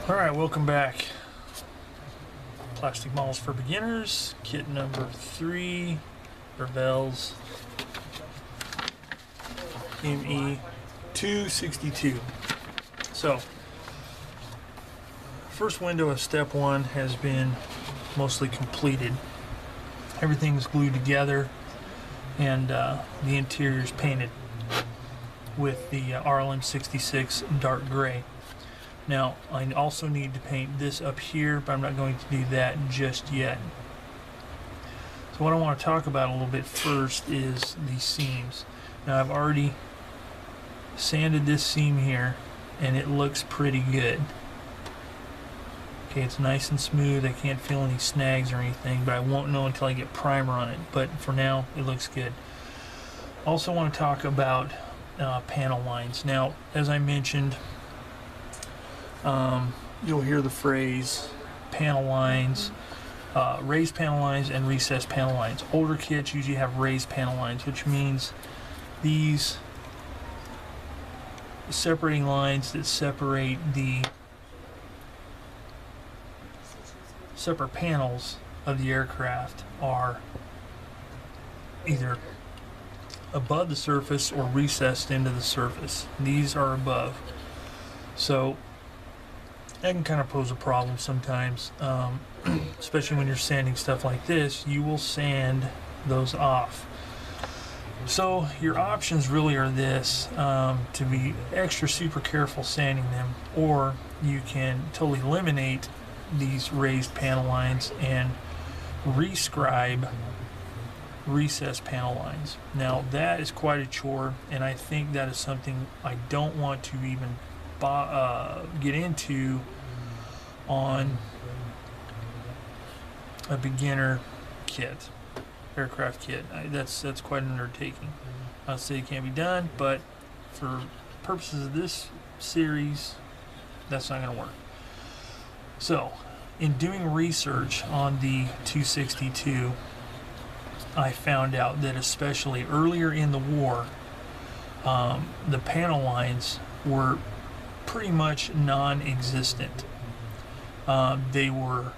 Alright, welcome back. Plastic Models for Beginners, kit number 3, Revels ME262. So, first window of step 1 has been mostly completed. Everything's glued together and the interior is painted with the RLM66 dark gray. Now, I also need to paint this up here, but I'm not going to do that just yet. So what I want to talk about a little bit first is the seams. Now, I've already sanded this seam here, and it looks pretty good. Okay, it's nice and smooth. I can't feel any snags or anything, but I won't know until I get primer on it. But for now, it looks good. Also want to talk about panel lines. Now, as I mentioned, you'll hear the phrase panel lines, raised panel lines and recessed panel lines. Older kits usually have raised panel lines, which means these separating lines that separate the separate panels of the aircraft are either above the surface or recessed into the surface. These are above. So that can kind of pose a problem sometimes, especially when you're sanding stuff like this. You will sand those off. So your options really are this, to be extra super careful sanding them, or you can totally eliminate these raised panel lines and rescribe recessed panel lines. Now that is quite a chore, and I think that is something I don't want to even get into on a beginner kit, aircraft kit. That's quite an undertaking. I'll say it can't be done, but for purposes of this series, that's not going to work. So, in doing research on the 262, I found out that especially earlier in the war, the panel lines were pretty much non-existent. They were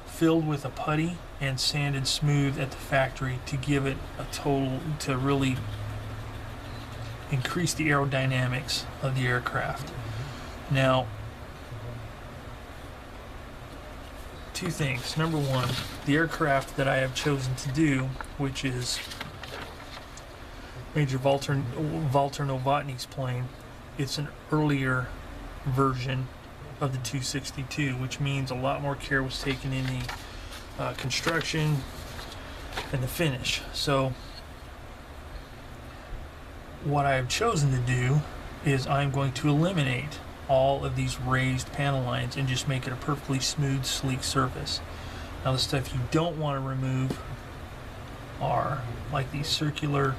filled with a putty and sanded smooth at the factory to give it a total, to really increase the aerodynamics of the aircraft. Now, two things. Number one, the aircraft that I have chosen to do, which is Major Walter Novotny's plane, it's an earlier version of the 262, which means a lot more care was taken in the construction and the finish. So what I have chosen to do is I'm going to eliminate all of these raised panel lines and just make it a perfectly smooth, sleek surface. Now the stuff you don't want to remove are like these circular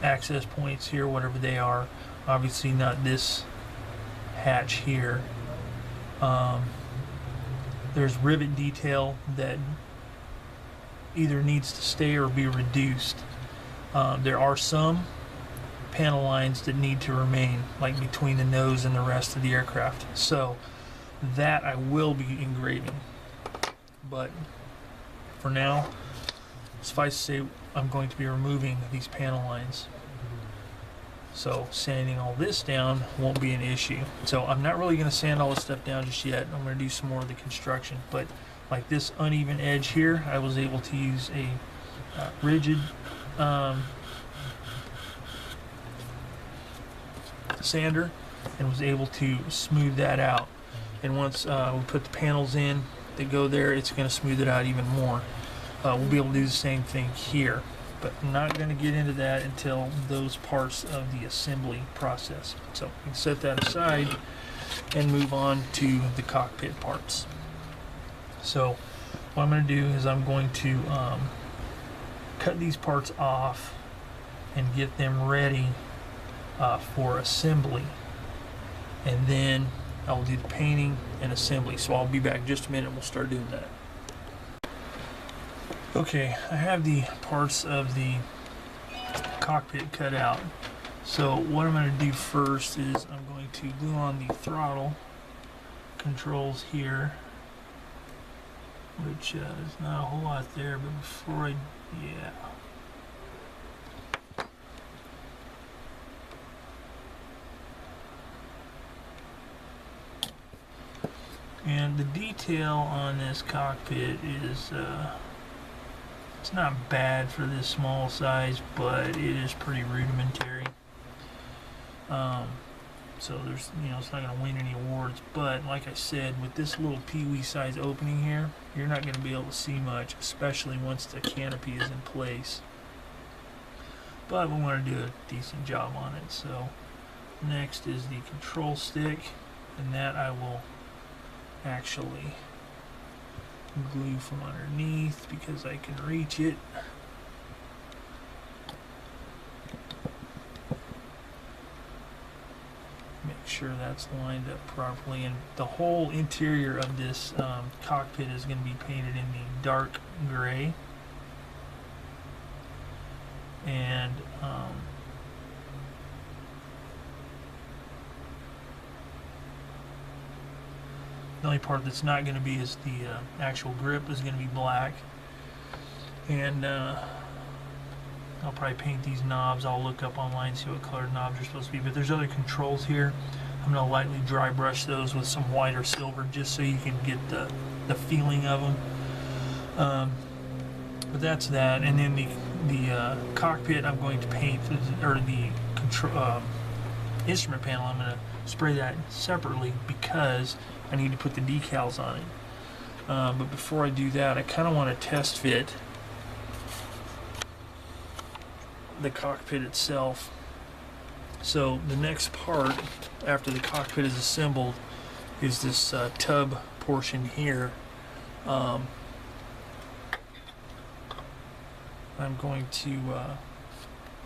access points here, whatever they are. Obviously not this hatch here. There's rivet detail that either needs to stay or be reduced. There are some panel lines that need to remain, like between the nose and the rest of the aircraft. So that I will be engraving. But for now, suffice to say, I'm going to be removing these panel lines. So sanding all this down won't be an issue. So I'm not really going to sand all this stuff down just yet. I'm going to do some more of the construction. But like this uneven edge here, I was able to use a rigid sander and was able to smooth that out. And once we put the panels in that go there, it's going to smooth it out even more. We'll be able to do the same thing here. But I'm not going to get into that until those parts of the assembly process. So we can set that aside and move on to the cockpit parts. So what I'm going to do is I'm going to cut these parts off and get them ready for assembly. And then I'll do the painting and assembly. So I'll be back in just a minute and we'll start doing that. Okay, I have the parts of the cockpit cut out. So what I'm going to do first is I'm going to glue on the throttle controls here, which is not a whole lot there, but before yeah. And the detail on this cockpit is, it's not bad for this small size, but it is pretty rudimentary. So there's, it's not going to win any awards. But like I said, with this little peewee size opening here, you're not going to be able to see much, especially once the canopy is in place. But we want to do a decent job on it. So next is the control stick, and that I will actually glue from underneath because I can reach it. Make sure that's lined up properly, and the whole interior of this cockpit is going to be painted in the dark gray, and the only part that's not going to be is the actual grip is going to be black. And I'll probably paint these knobs. I'll look up online and see what color knobs are supposed to be. But there's other controls here. I'm going to lightly dry brush those with some white or silver just so you can get the feeling of them. But that's that. And then the cockpit I'm going to paint, or the control instrument panel, I'm going to spray that separately because I need to put the decals on it. But before I do that, I kind of want to test fit the cockpit itself. So the next part after the cockpit is assembled is this tub portion here. I'm going to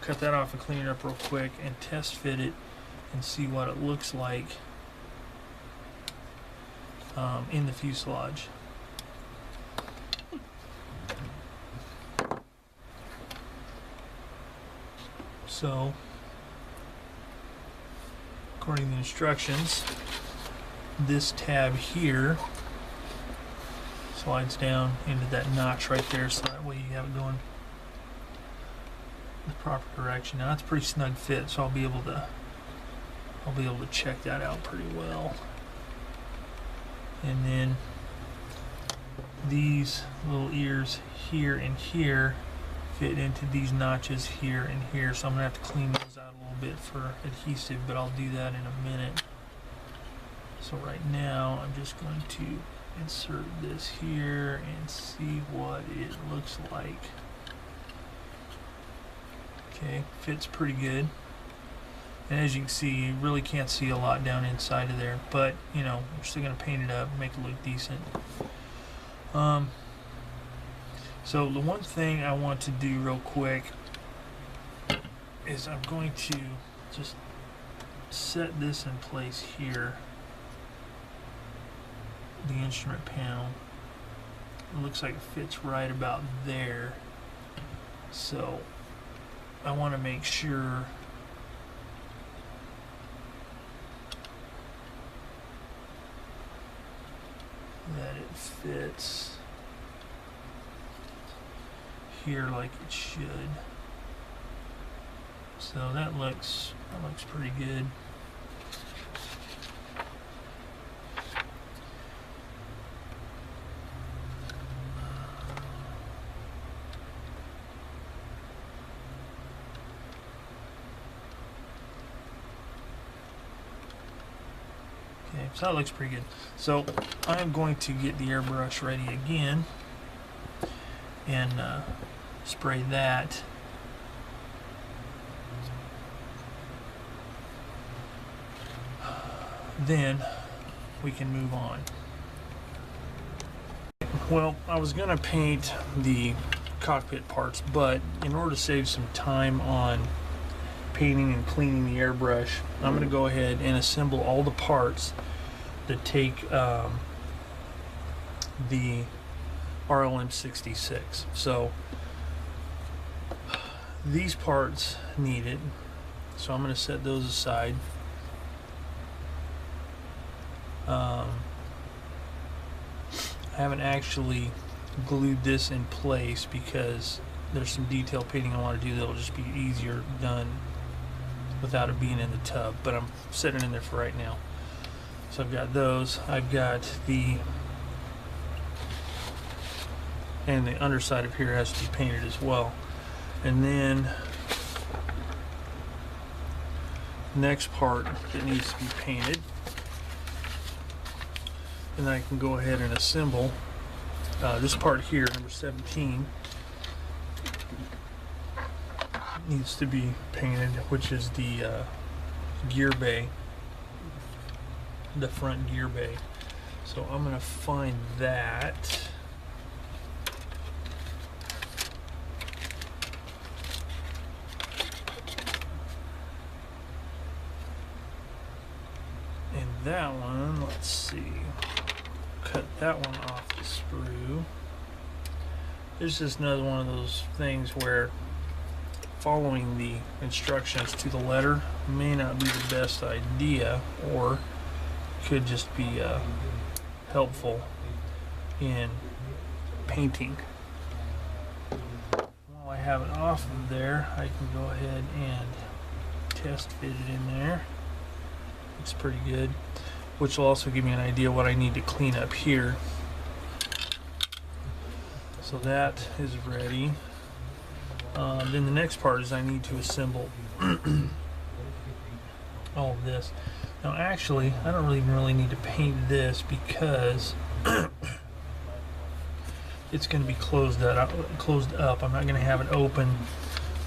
cut that off and clean it up real quick and test fit it and see what it looks like in the fuselage. So, according to the instructions, this tab here slides down into that notch right there, so that way you have it going the proper direction. Now that's a pretty snug fit, so I'll be able to check that out pretty well. And then these little ears here and here fit into these notches here and here, so I'm gonna have to clean those out a little bit for adhesive, but I'll do that in a minute. So right now I'm just going to insert this here and see what it looks like. Okay, fits pretty good. And as you can see, you really can't see a lot down inside of there, but we're still going to paint it up, make it look decent. So the one thing I want to do real quick is I'm going to just set this in place here, the instrument panel. It looks like it fits right about there. So I want to make sure that it fits here like it should. So that looks pretty good. Okay, so that looks pretty good. So I'm going to get the airbrush ready again and spray that. Then we can move on. Well, I was going to paint the cockpit parts, but in order to save some time on painting and cleaning the airbrush, I'm going to go ahead and assemble all the parts that take the RLM 66. So these parts need it, so I'm going to set those aside. haven't actually glued this in place because there's some detail painting I want to do that'll just be easier done without it being in the tub, but I'm setting it in there for right now. So I've got those. I've got and the underside of here has to be painted as well. And then next part that needs to be painted, and then I can go ahead and assemble this part here, number 17, needs to be painted, which is the gear bay, the front gear bay. So I'm going to find that. And that one, let's see, cut that one off the sprue. This is another one of those things where following the instructions to the letter may not be the best idea, or could just be helpful in painting. While I have it off of there, I can go ahead and test fit it in there. Looks pretty good, which will also give me an idea what I need to clean up here. So that is ready. Then the next part is I need to assemble all of this. Now actually, I don't really need to paint this because it's going to be closed up. I'm not going to have it open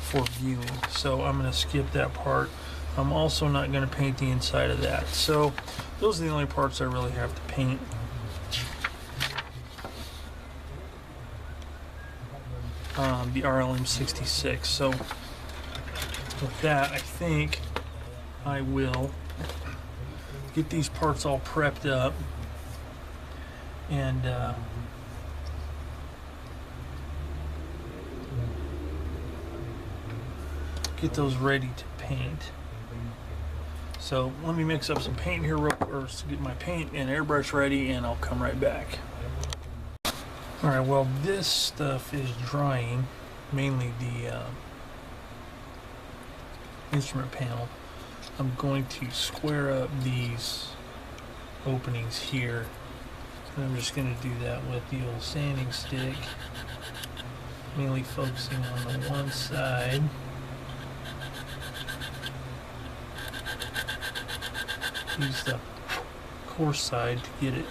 for viewing, so I'm going to skip that part. I'm also not going to paint the inside of that. So those are the only parts I really have to paint. The RLM 66. So with that, I think I will get these parts all prepped up and get those ready to paint. So let me mix up some paint here real quick, or get my paint and airbrush ready, and I'll come right back. Alright, well, this stuff is drying, mainly the instrument panel. I'm going to square up these openings here, and I'm just going to do that with the old sanding stick, mainly focusing on the one side. Use the coarse side to get it.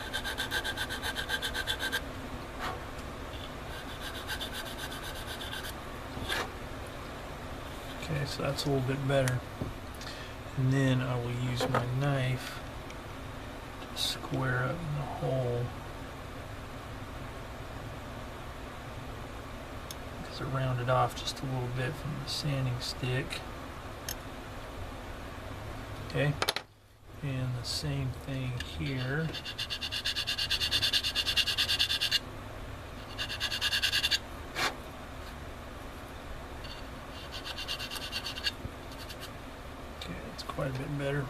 Okay, so that's a little bit better. And then I will use my knife to square up the hole, because it rounded off just a little bit from the sanding stick. Okay, and the same thing here. Quite a bit better.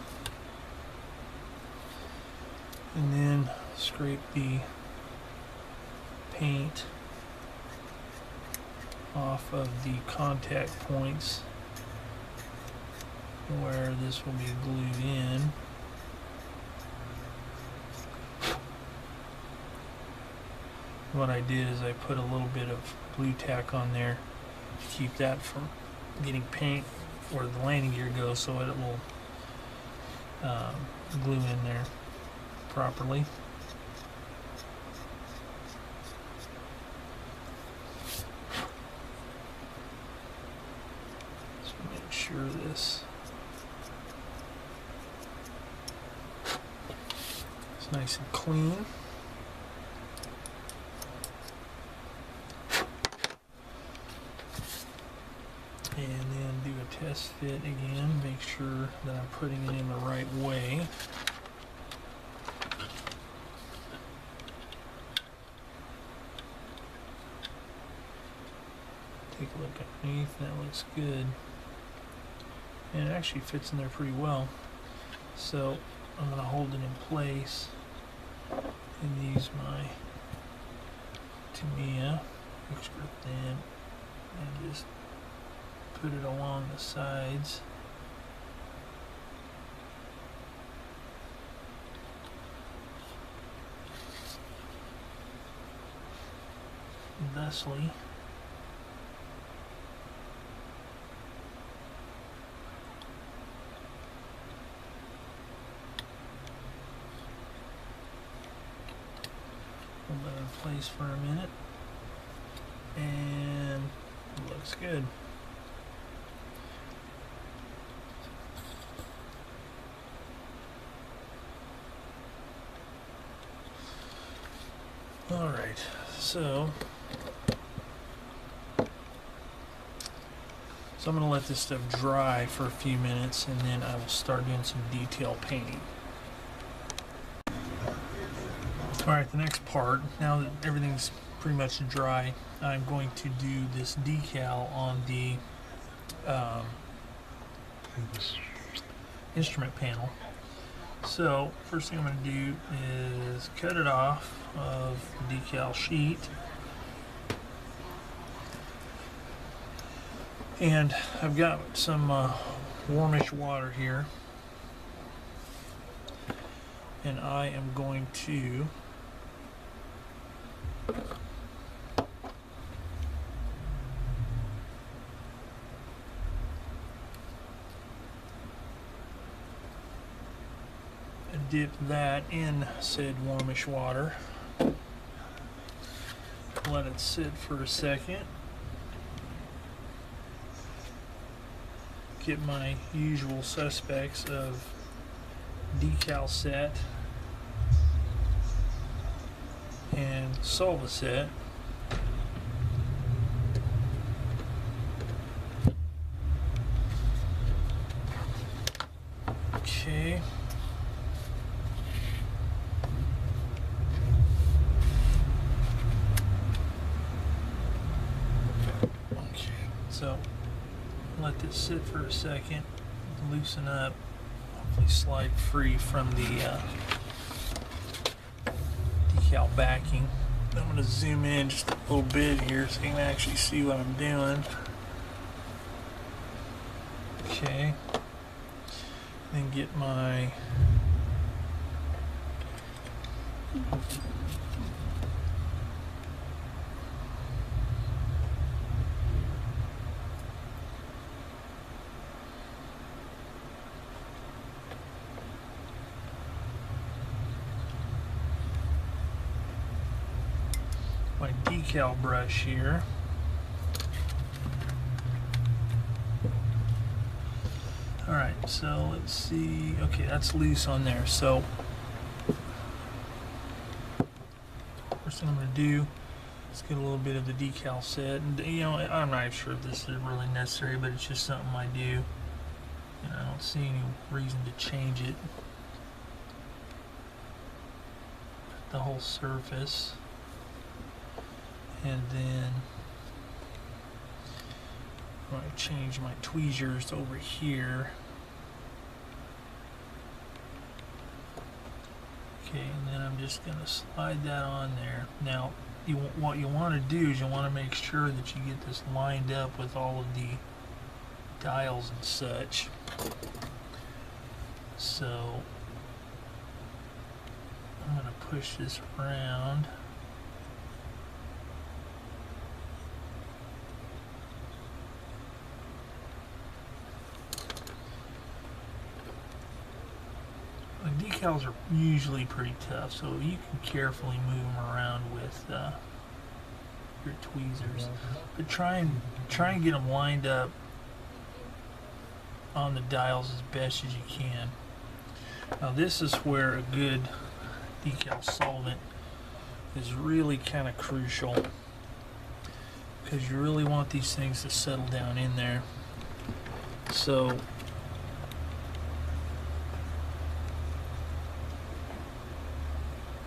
And then scrape the paint off of the contact points where this will be glued in. What I did is I put a little bit of glue tack on there to keep that from getting paint where the landing gear goes, so it will glue in there properly. Just make sure this is nice and clean. And then do a test fit again, make sure that I'm putting it in the right way. Take a look underneath, that looks good. And it actually fits in there pretty well. So I'm going to hold it in place and use my to me extra thin and just put it along the sides. Thusly. Hold that in place for a minute, and it looks good. All right, so I'm going to let this stuff dry for a few minutes, and then I will start doing some detail painting. Alright, the next part, now that everything's pretty much dry, I'm going to do this decal on the instrument panel. So, first thing I'm going to do is cut it off of the decal sheet. And I've got some warmish water here, and I am going to dip that in said warmish water, let it sit for a second, get my usual suspects of decal set and solva set. Okay. So let this sit for a second, loosen up, hopefully slide free from the decal backing. I'm going to zoom in just a little bit here so you can actually see what I'm doing. Okay, then get my decal brush here. Alright, so let's see. Okay, that's loose on there. So first thing I'm going to do is get a little bit of the decal set. And you know, I'm not sure if this is really necessary, but it's just something I do. And I don't see any reason to change it. The whole surface. And then I'm going to change my tweezers over here. Okay, and then I'm just going to slide that on there. Now, what you want to do is you want to make sure that you get this lined up with all of the dials and such. So I'm going to push this around. Decals are usually pretty tough, so you can carefully move them around with your tweezers. But try and get them lined up on the dials as best as you can. Now this is where a good decal solvent is really kind of crucial, because you really want these things to settle down in there. So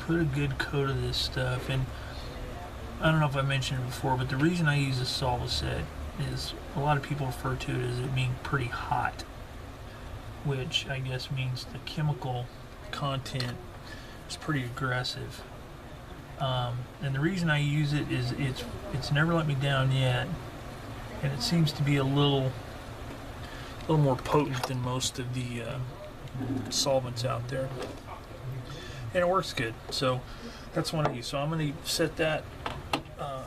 put a good coat of this stuff, and I don't know if I mentioned it before, but the reason I use a solva set is a lot of people refer to it as it being pretty hot, which I guess means the chemical content is pretty aggressive. And the reason I use it is it's never let me down yet, and it seems to be a little more potent than most of the solvents out there, and it works good. So that's one I use. So I'm going to set that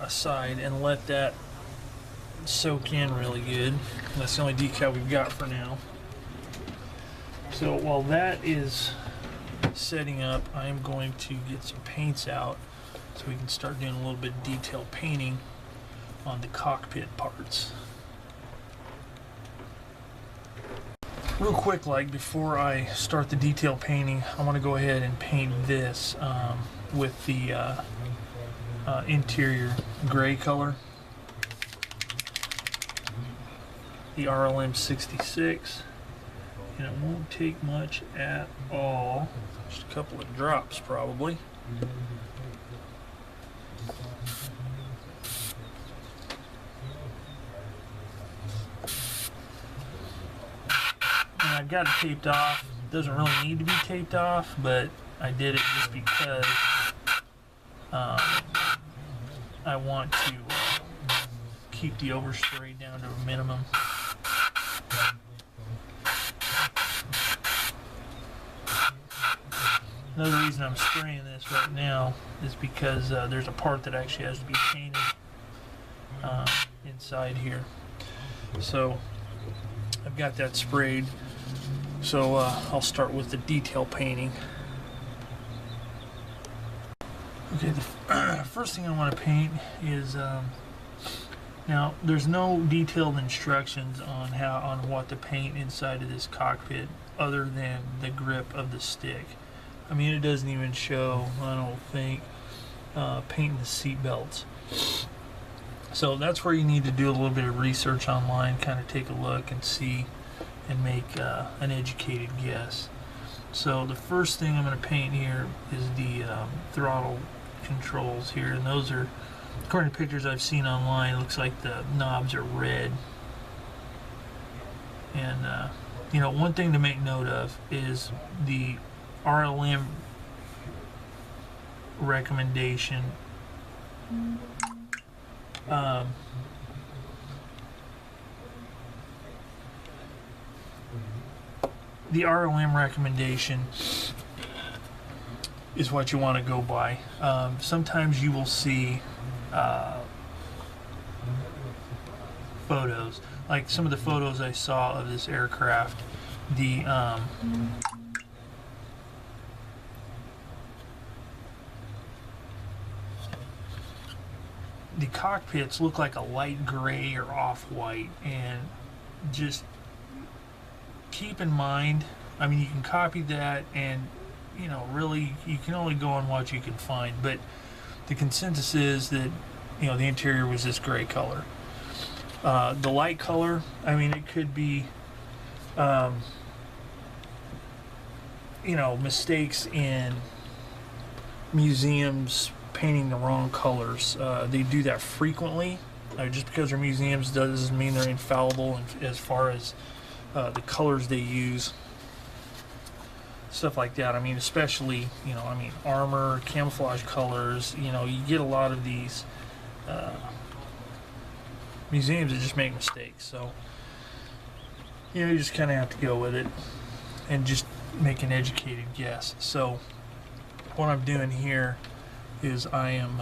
aside and let that soak in really good. That's the only decal we've got for now. So while that is setting up, I'm going to get some paints out so we can start doing a little bit of detailed painting on the cockpit parts. Real quick, like before I start the detail painting, I want to go ahead and paint this with the interior gray color, the RLM 66, and it won't take much at all, just a couple of drops probably. And I've got it taped off. It doesn't really need to be taped off, but I did it just because I want to keep the overspray down to a minimum. Another reason I'm spraying this right now is because there's a part that actually has to be painted inside here. So I've got that sprayed. So I'll start with the detail painting. Okay, the first thing I want to paint is now there's no detailed instructions on what to paint inside of this cockpit other than the grip of the stick. I mean, it doesn't even show, I don't think, painting the seat belts. So that's where you need to do a little bit of research online, kind of take a look and see and make an educated guess. So the first thing I'm going to paint here is the throttle controls here, and those are, according to pictures I've seen online, it looks like the knobs are red. And you know, one thing to make note of is the RLM recommendation the RLM recommendation is what you want to go by. Sometimes you will see photos, like some of the photos I saw of this aircraft, the cockpits look like a light gray or off-white, and just keep in mind, I mean, you can copy that, and you know, really you can only go on what you can find, but the consensus is that, you know, the interior was this gray color. The light color, I mean, it could be you know, mistakes in museums painting the wrong colors. They do that frequently. Just because they're museums doesn't mean they're infallible as far as the colors they use, stuff like that. I mean, especially, you know, I mean, armor, camouflage colors, you know, you get a lot of these museums that just make mistakes. So, you know, you just kind of have to go with it and just make an educated guess. So what I'm doing here is I am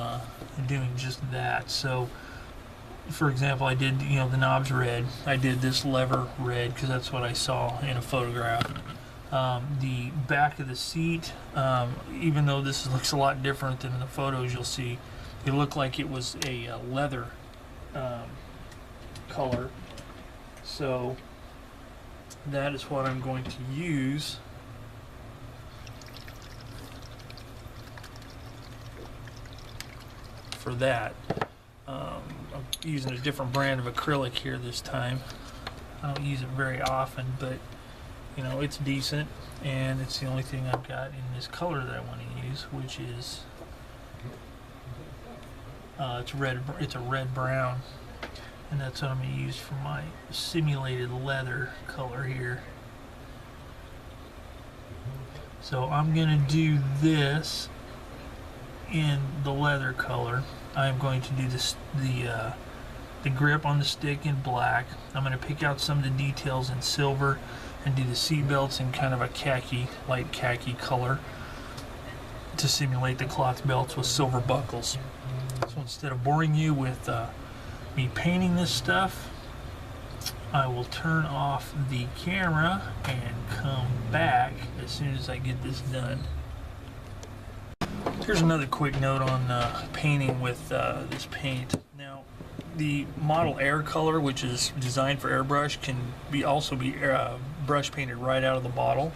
doing just that. So for example, I did, you know, the knobs red. I did this lever red because that's what I saw in a photograph. The back of the seat, even though this looks a lot different than the photos you'll see, it looked like it was a leather color. So that is what I'm going to use for that. I'm using a different brand of acrylic here this time. I don't use it very often, but you know, it's decent, and it's the only thing I've got in this color that I want to use, which is it's red. It's a red brown, and that's what I'm going to use for my simulated leather color here. So I'm going to do this in the leather color. I'm going to do this, the grip on the stick in black. I'm going to pick out some of the details in silver and do the seat belts in kind of a khaki, light khaki color to simulate the cloth belts with silver buckles. So instead of boring you with me painting this stuff, I will turn off the camera and come back as soon as I get this done. Here's another quick note on painting with this paint. Now, the model air color, which is designed for airbrush, can also be brush painted right out of the bottle,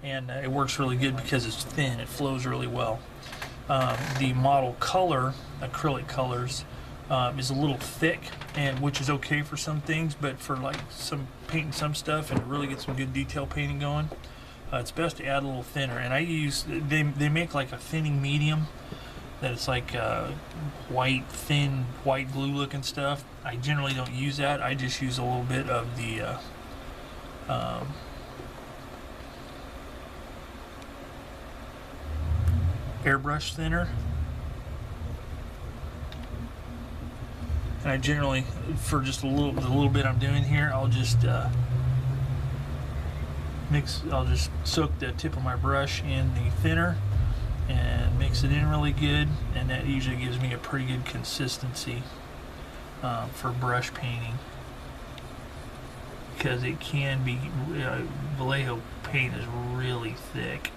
and it works really good because it's thin. It flows really well. The model color, acrylic colors, is a little thick, and which is okay for some things, but for like some painting some stuff and to really get some good detail painting going, it's best to add a little thinner. And I use, they make like a thinning medium that it's like thin white glue looking stuff. I generally don't use that. I just use a little bit of the airbrush thinner. And I generally, for just the little bit I'm doing here, I'll just I'll just soak the tip of my brush in the thinner and mix it in really good, and that usually gives me a pretty good consistency for brush painting, because it can be, Vallejo paint is really thick.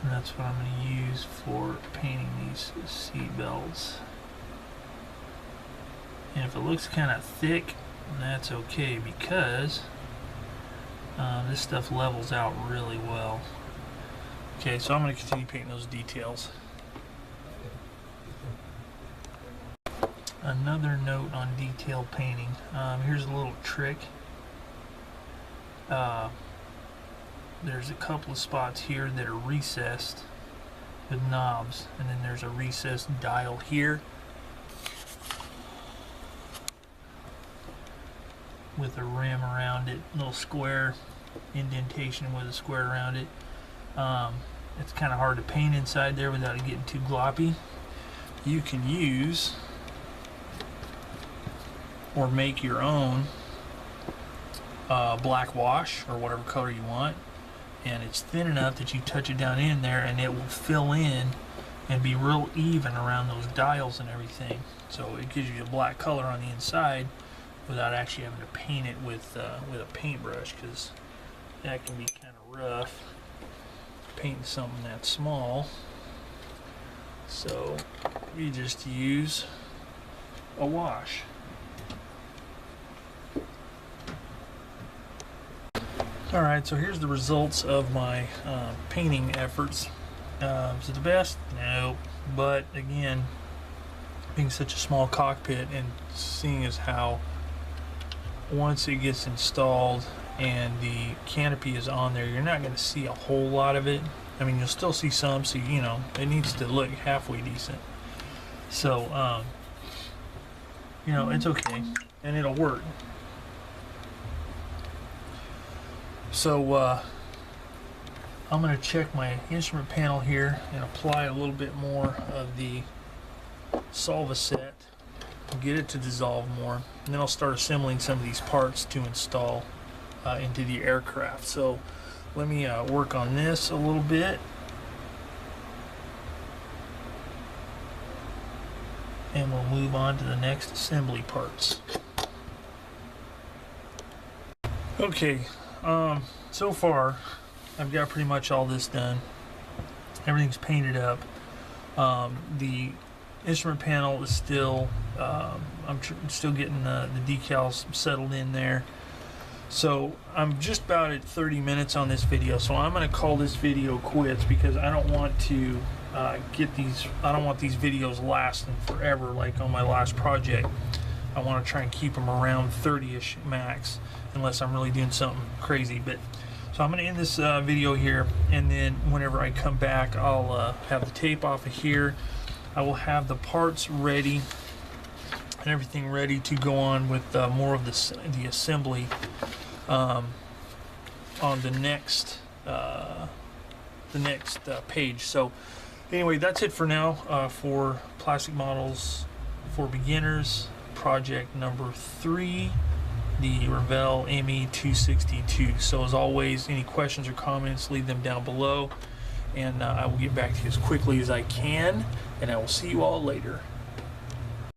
And that's what I'm going to use for painting these seat belts. And if it looks kind of thick, that's okay, because this stuff levels out really well. Okay, so I'm going to continue painting those details. Another note on detail painting. Here's a little trick. There's a couple of spots here that are recessed with knobs, and then there's a recessed dial here with a rim around it, little square indentation with a square around it. It's kind of hard to paint inside there without it getting too gloppy. You can use or make your own black wash or whatever color you want, and it's thin enough that you touch it down in there and it will fill in and be real even around those dials and everything. So it gives you a black color on the inside without actually having to paint it with a paintbrush, because that can be kind of rough painting something that small. So you just use a wash. Alright, so here's the results of my painting efforts. Is it the best? No. But again, being such a small cockpit and seeing as how once it gets installed and the canopy is on there, you're not going to see a whole lot of it. I mean, you'll still see some, so you know, it needs to look halfway decent. So, you know, it's okay, and it'll work. So I'm going to check my instrument panel here and apply a little bit more of the Solvaset and get it to dissolve more, and then I'll start assembling some of these parts to install into the aircraft. So let me work on this a little bit, and we'll move on to the next assembly parts. Okay. So far, I've got pretty much all this done. Everything's painted up. The instrument panel is still, I'm still getting the decals settled in there. So I'm just about at 30 minutes on this video. So I'm going to call this video quits, because I don't want to I don't want these videos lasting forever like on my last project. I want to try and keep them around 30-ish max, unless I'm really doing something crazy. But so I'm going to end this video here, and then whenever I come back, I'll have the tape off of here. I will have the parts ready and everything ready to go on with more of the assembly on the next page. So anyway, that's it for now for plastic models for beginners, project number 3, the Revell ME262. So as always, any questions or comments, leave them down below, and I will get back to you as quickly as I can, and I will see you all later.